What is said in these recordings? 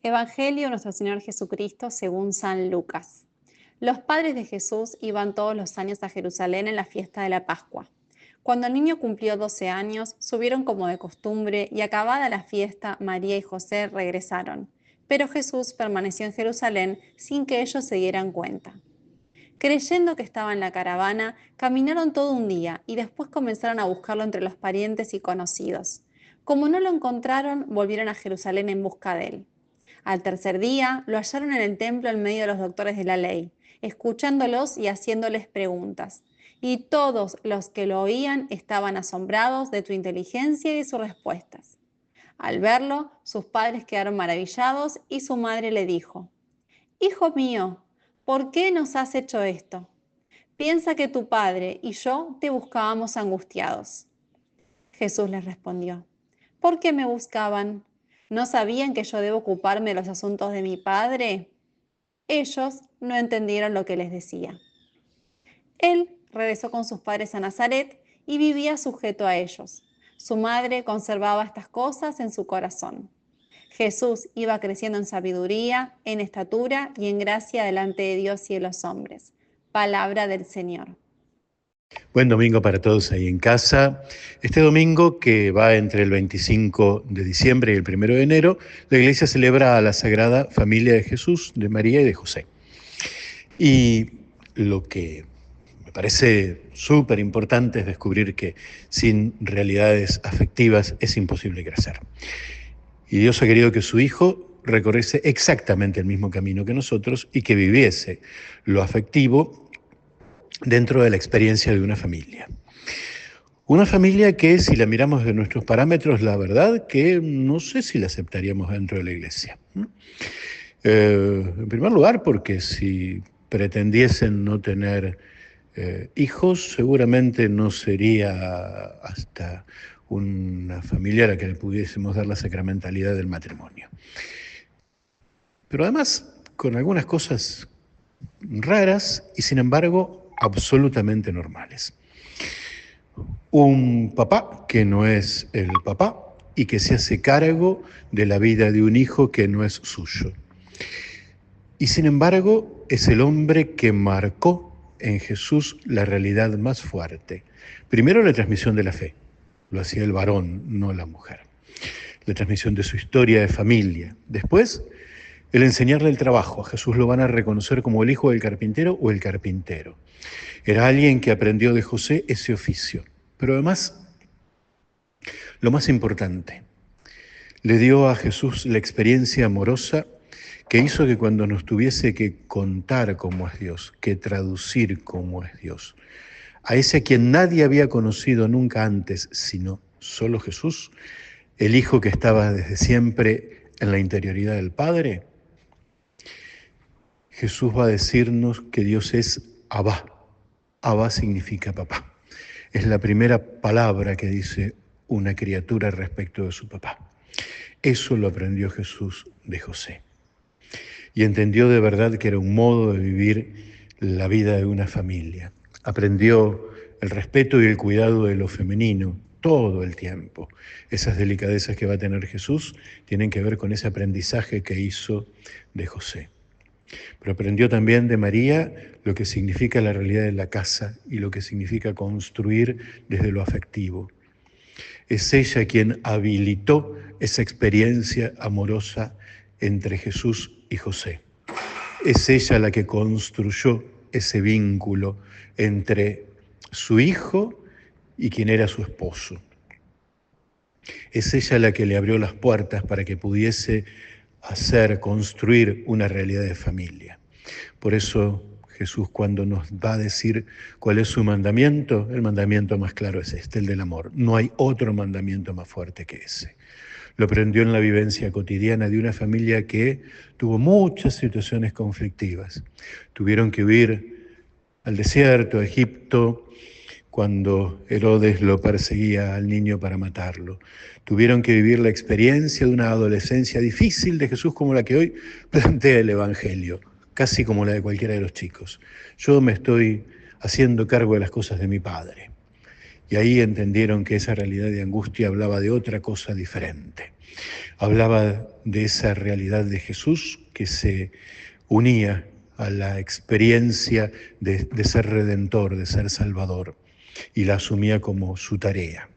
Evangelio de nuestro Señor Jesucristo según San Lucas. Los padres de Jesús iban todos los años a Jerusalén en la fiesta de la Pascua. Cuando el niño cumplió 12 años, subieron como de costumbre y acabada la fiesta, María y José regresaron. Pero Jesús permaneció en Jerusalén sin que ellos se dieran cuenta. Creyendo que estaba en la caravana, caminaron todo un día y después comenzaron a buscarlo entre los parientes y conocidos. Como no lo encontraron, volvieron a Jerusalén en busca de él. Al tercer día, lo hallaron en el templo en medio de los doctores de la ley, escuchándolos y haciéndoles preguntas. Y todos los que lo oían estaban asombrados de su inteligencia y de sus respuestas. Al verlo, sus padres quedaron maravillados y su madre le dijo: «Hijo mío, ¿por qué nos has hecho esto? Piensa que tu padre y yo te buscábamos angustiados». Jesús les respondió: «¿Por qué me buscaban? ¿No sabían que yo debo ocuparme de los asuntos de mi Padre?». Ellos no entendieron lo que les decía. Él regresó con sus padres a Nazaret y vivía sujeto a ellos. Su madre conservaba estas cosas en su corazón. Jesús iba creciendo en sabiduría, en estatura y en gracia delante de Dios y de los hombres. Palabra del Señor. Buen domingo para todos ahí en casa. Este domingo, que va entre el 25 de diciembre y el 1 de enero, la Iglesia celebra a la Sagrada Familia de Jesús, de María y de José. Y lo que me parece súper importante es descubrir que sin realidades afectivas es imposible crecer. Y Dios ha querido que su Hijo recorriese exactamente el mismo camino que nosotros y que viviese lo afectivo dentro de la experiencia de una familia. Una familia que, si la miramos de nuestros parámetros, la verdad que no sé si la aceptaríamos dentro de la Iglesia. En primer lugar, porque si pretendiesen no tener hijos, seguramente no sería hasta una familia a la que le pudiésemos dar la sacramentalidad del matrimonio. Pero además, con algunas cosas raras y, sin embargo, absolutamente normales. Un papá que no es el papá y que se hace cargo de la vida de un hijo que no es suyo. Y sin embargo, es el hombre que marcó en Jesús la realidad más fuerte. Primero, la transmisión de la fe. Lo hacía el varón, no la mujer. La transmisión de su historia de familia. Después, el enseñarle el trabajo. A Jesús lo van a reconocer como el hijo del carpintero o el carpintero. Era alguien que aprendió de José ese oficio. Pero además, lo más importante, le dio a Jesús la experiencia amorosa que hizo que cuando nos tuviese que contar cómo es Dios, que traducir cómo es Dios, a ese a quien nadie había conocido nunca antes, sino solo Jesús, el Hijo que estaba desde siempre en la interioridad del Padre, Jesús va a decirnos que Dios es Abba. Abba significa papá. Es la primera palabra que dice una criatura respecto de su papá. Eso lo aprendió Jesús de José. Y entendió de verdad que era un modo de vivir la vida de una familia. Aprendió el respeto y el cuidado de lo femenino todo el tiempo. Esas delicadezas que va a tener Jesús tienen que ver con ese aprendizaje que hizo de José. Pero aprendió también de María lo que significa la realidad de la casa y lo que significa construir desde lo afectivo. Es ella quien habilitó esa experiencia amorosa entre Jesús y José. Es ella la que construyó ese vínculo entre su hijo y quien era su esposo. Es ella la que le abrió las puertas para que pudiese construir una realidad de familia. Por eso Jesús, cuando nos va a decir cuál es su mandamiento, el mandamiento más claro es este, el del amor. No hay otro mandamiento más fuerte que ese. Lo aprendió en la vivencia cotidiana de una familia que tuvo muchas situaciones conflictivas. Tuvieron que huir al desierto, a Egipto, cuando Herodes lo perseguía al niño para matarlo. Tuvieron que vivir la experiencia de una adolescencia difícil de Jesús como la que hoy plantea el Evangelio, casi como la de cualquiera de los chicos. Yo me estoy haciendo cargo de las cosas de mi padre. Y ahí entendieron que esa realidad de angustia hablaba de otra cosa diferente. Hablaba de esa realidad de Jesús que se unía a la experiencia de ser redentor, de ser salvador, y la asumía como su tarea.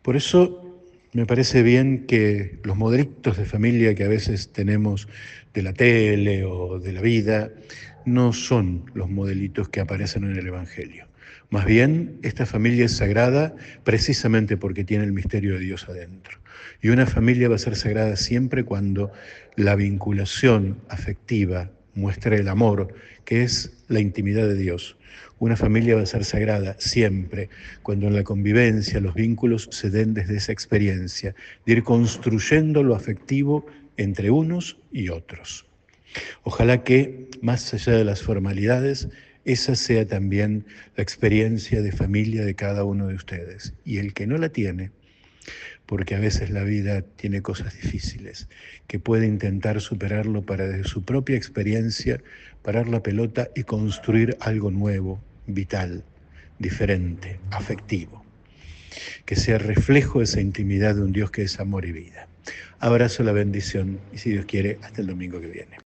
Por eso me parece bien que los modelitos de familia que a veces tenemos de la tele o de la vida no son los modelitos que aparecen en el Evangelio. Más bien, esta familia es sagrada precisamente porque tiene el misterio de Dios adentro. Y una familia va a ser sagrada siempre cuando la vinculación afectiva muestre el amor, que es la intimidad de Dios. Una familia va a ser sagrada siempre cuando en la convivencia los vínculos se den desde esa experiencia, de ir construyendo lo afectivo entre unos y otros. Ojalá que, más allá de las formalidades, esa sea también la experiencia de familia de cada uno de ustedes. Y el que no la tiene, porque a veces la vida tiene cosas difíciles, que puede intentar superarlo para desde su propia experiencia parar la pelota y construir algo nuevo, vital, diferente, afectivo, que sea reflejo de esa intimidad de un Dios que es amor y vida. Abrazo la bendición y si Dios quiere, hasta el domingo que viene.